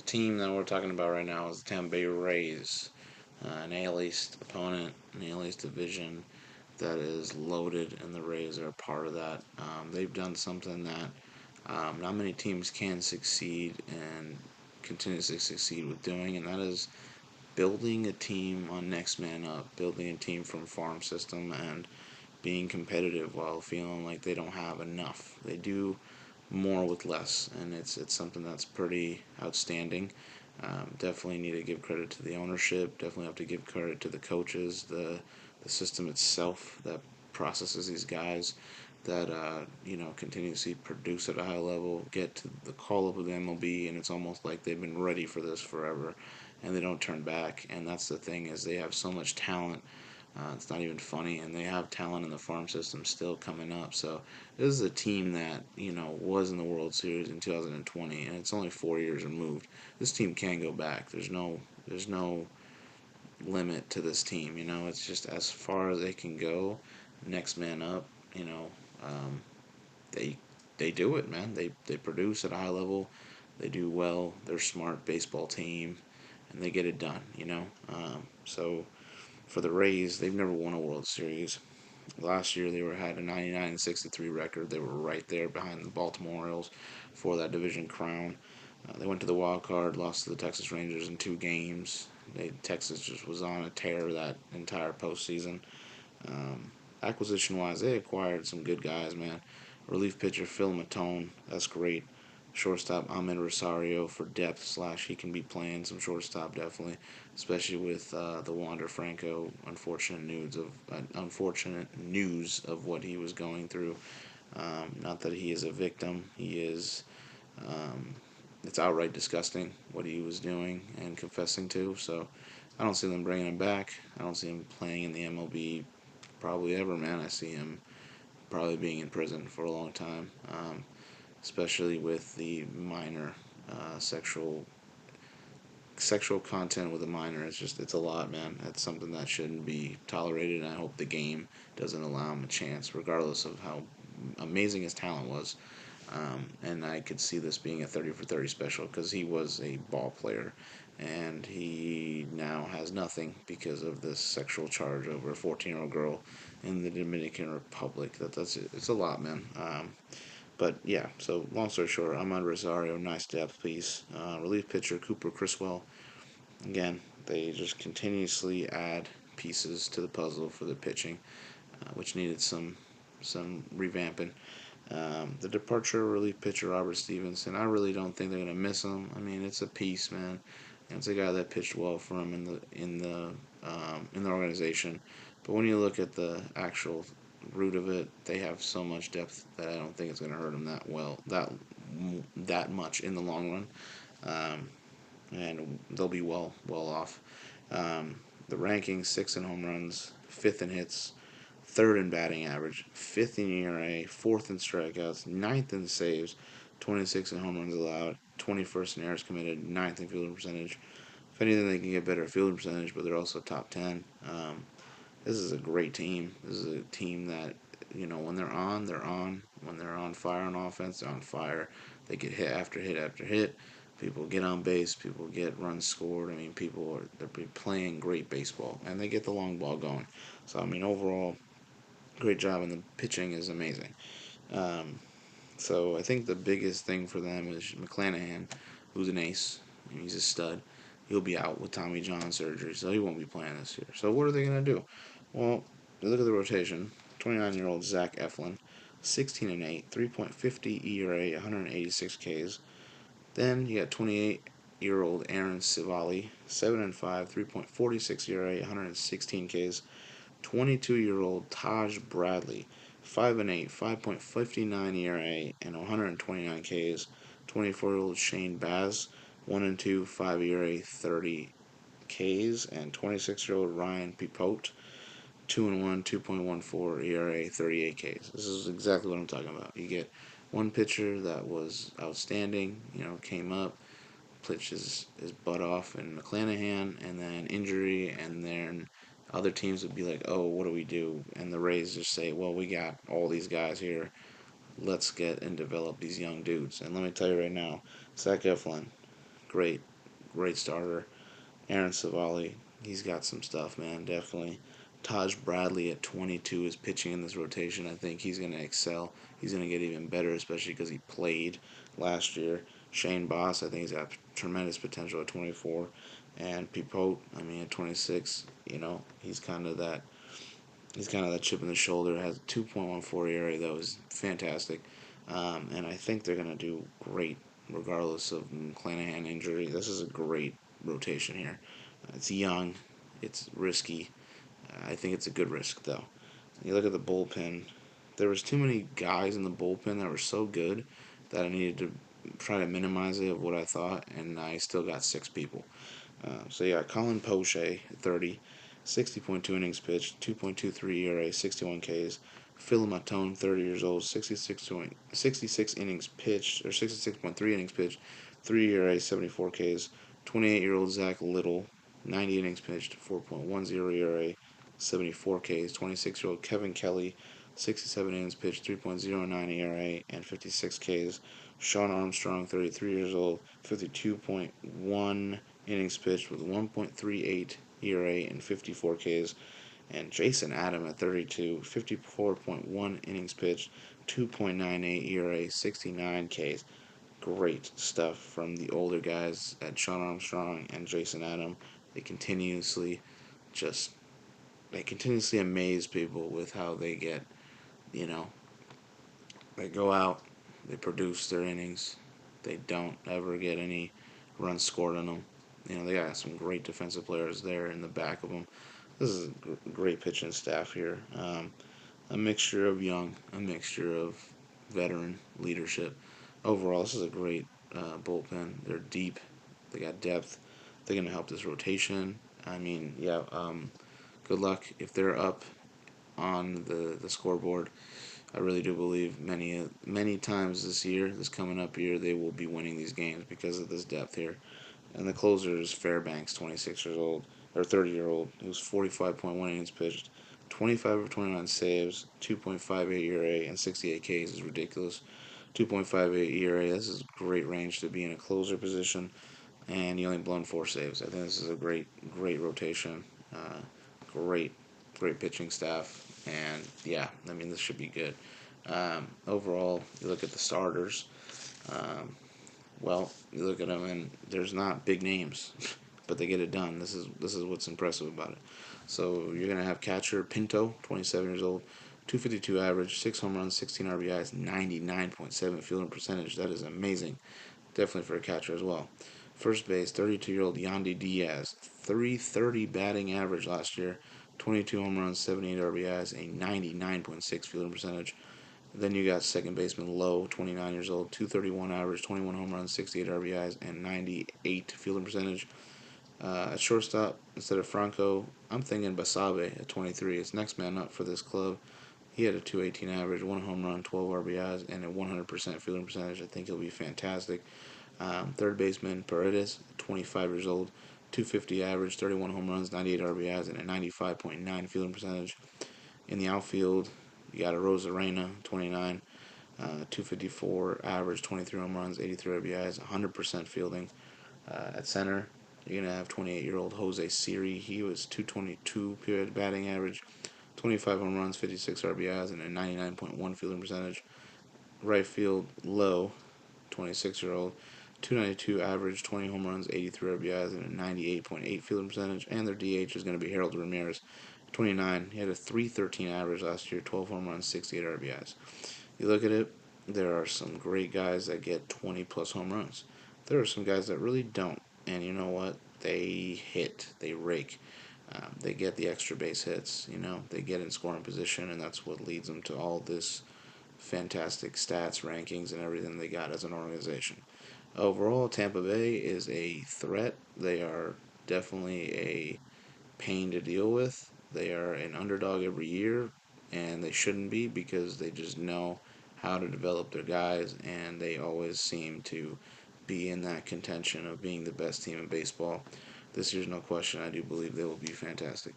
team that we're talking about right now is the Tampa Bay Rays, an AL East opponent, an AL East division that is loaded, and the Rays are a part of that. They've done something that not many teams can succeed and continuously succeed with doing, and that is building a team on next man up, building a team from farm system, and being competitive while feeling like they don't have enough. They do more with less, and it's something that's pretty outstanding. Definitely need to give credit to the ownership. Definitely have to give credit to the coaches, the system itself that processes these guys that continuously produce at a high level, get to the call up of the MLB, and it's almost like they've been ready for this forever, and they don't turn back. And that's the thing is they have so much talent. It's not even funny, and they have talent in the farm system still coming up. So this is a team that was in the World Series in 2020, and it's only 4 years removed. This team can go back. There's no limit to this team. It's just as far as they can go. Next man up. You know, um, they they do it, man. They produce at a high level. They do well. They're a smart baseball team, and they get it done. So for the Rays, they've never won a World Series. Last year, they had a 99-63 record. They were right there behind the Baltimore Orioles for that division crown. They went to the wild card, lost to the Texas Rangers in 2 games. Texas just was on a tear that entire postseason. Um, Acquisition wise, they acquired some good guys, man. Relief pitcher Phil Matone, that's great. Shortstop Ahmed Rosario for depth slash he can be playing some shortstop definitely, especially with the Wander Franco unfortunate news of what he was going through. Not that he is a victim, he is. Um, it's outright disgusting what he was doing and confessing to. So I don't see them bringing him back. I don't see him playing in the MLB probably ever, man. I see him probably being in prison for a long time, especially with the minor sexual content with a minor. It's a lot, man. That's something that shouldn't be tolerated, and I hope the game doesn't allow him a chance, regardless of how amazing his talent was. And I could see this being a 30 for 30 special because he was a ball player, and he now has nothing because of this sexual charge over a 14-year-old girl in the Dominican Republic. It's a lot, man. But yeah, so long story short, Ahmad Rosario, nice depth piece. Relief pitcher Cooper Criswell. Again, they just continuously add pieces to the puzzle for the pitching, which needed some revamping. The departure of relief pitcher Robert Stevenson, I really don't think they're gonna miss him. I mean, it's a piece, man. And it's a guy that pitched well for him in the organization. But when you look at the actual root of it, they have so much depth that I don't think it's gonna hurt them that much in the long run. Um, and they'll be well off. The rankings: sixth in home runs, fifth in hits, third in batting average, fifth in ERA, fourth in strikeouts, ninth in saves, 26 in home runs allowed, 21st in errors committed, ninth in fielding percentage. If anything, they can get better at fielding percentage, but they're also top 10. This is a great team. This is a team that, when they're on, they're on. When they're on fire on offense, they're on fire. They get hit after hit after hit. People get on base. People get runs scored. I mean, they're playing great baseball, and they get the long ball going. So I mean, overall, great job, and the pitching is amazing. Um, so I think the biggest thing for them is McClanahan, who's an ace. He's a stud. He'll be out with Tommy John surgery, so he won't be playing this year. So what are they going to do? Well, you look at the rotation. 29-year-old Zach Eflin, 16 and 8, 3.50 ERA, 186 Ks. Then you got 28-year-old Aaron Civali, 7 and 5, 3.46 ERA, 116 Ks. 22-year-old Taj Bradley, 5 and 8, 5.59 ERA, and 129 Ks. 24-year-old Shane Baz, 1 and 2, 5 ERA, 30 Ks, and 26-year-old Ryan Pipote, 2 and 1, 2.14 ERA, 38 Ks. This is exactly what I'm talking about. You get one pitcher that was outstanding, came up, pitched his butt off in McClanahan, and then injury, and then other teams would be like, oh, what do we do? And the Rays just say, well, we got all these guys here. Let's get and develop these young dudes. And let me tell you right now, Zach Eflin, great. great starter. Aaron Savali, he's got some stuff, man. Definitely. Taj Bradley at 22 is pitching in this rotation. I think he's going to excel. He's going to get even better, especially because he played last year. Shane Boss, I think he's got tremendous potential at 24. And Pipote, I mean, at 26, he's kind of that. He's kind of that chip in the shoulder. Has a 2.14 ERA though, is fantastic, and I think they're gonna do great regardless of McClanahan injury. This is a great rotation here. It's young, it's risky. I think it's a good risk though. You look at the bullpen. There was too many guys in the bullpen that were so good that I needed to try to minimize it of what I thought, and I still got six people. So yeah, Colin Poche, 30, 60.2 innings pitched, 2.23 ERA, 61 Ks. Phil Matone, 30 years old, 66 innings pitched, or 66.3 innings pitched, 3 ERA, 74 Ks. 28-year-old Zach Little, 90 innings pitched, 4.10 ERA, 74 Ks. 26-year-old Kevin Kelly, 67 innings pitched, 3.09 ERA, and 56 Ks. Sean Armstrong, 33 years old, 52.1 innings pitched with 1.38 ERA and 54 Ks. And Jason Adam at 32, 54.1 innings pitched, 2.98 ERA, 69 Ks. Great stuff from the older guys at Sean Armstrong and Jason Adam. They continuously just they continuously amaze people with how they get, you know, they go out, they produce their innings, they don't ever get any runs scored on them. They got some great defensive players there in the back of them. This is a great pitching staff here. A mixture of young, a mixture of veteran leadership. Overall, this is a great bullpen. They're deep, they got depth. They're going to help this rotation. I mean, yeah, good luck if they're up on the scoreboard. I really do believe many times this year, this coming up year, they will be winning these games because of this depth here. And the closer is Fairbanks, 26 years old, or 30-year-old, who's 45.1 innings pitched, 25 of 29 saves, 2.58 ERA, and 68 Ks is ridiculous. 2.58 ERA, this is great range to be in a closer position, and he only blown 4 saves. I think this is a great rotation. Uh, great, great pitching staff, and yeah, I mean, this should be good. Overall, you look at the starters. Um, well, you look at them, and there's not big names, but they get it done. This is what's impressive about it. So you're gonna have catcher Pinto, 27 years old, 252 average, 6 home runs, 16 RBIs, 99.7 fielding percentage. That is amazing, definitely for a catcher as well. First base, 32-year-old Yandy Diaz, 330 batting average last year, 22 home runs, 78 RBIs, a 99.6 fielding percentage. Then you got second baseman Lowe, 29 years old, 231 average, 21 home runs, 68 RBIs, and 98 fielding percentage. At shortstop, instead of Franco, I'm thinking Basabe at 23. It's next man up for this club. He had a 218 average, 1 home run, 12 RBIs, and a 100% fielding percentage. I think he'll be fantastic. Third baseman Paredes, 25 years old, 250 average, 31 home runs, 98 RBIs, and a 95.9 fielding percentage. In the outfield, you got a Rosarena, 29, 254 average, 23 home runs, 83 RBIs, 100% fielding. At center, you're going to have 28-year-old Jose Siri. He was 222 period batting average, 25 home runs, 56 RBIs, and a 99.1 fielding percentage. Right field, Low, 26-year-old, 292 average, 20 home runs, 83 RBIs, and a 98.8 fielding percentage. And their DH is going to be Harold Ramirez, 29. He had a 313 average last year, 12 home runs, 68 RBIs. You look at it, there are some great guys that get 20 plus home runs. There are some guys that really don't. And you know what? They hit, they rake. They get the extra base hits, they get in scoring position, and that's what leads them to all this fantastic stats, rankings, and everything they got as an organization. Overall, Tampa Bay is a threat. They are definitely a pain to deal with. They are an underdog every year, and they shouldn't be because they just know how to develop their guys, and they always seem to be in that contention of being the best team in baseball. This year's no question. I do believe they will be fantastic.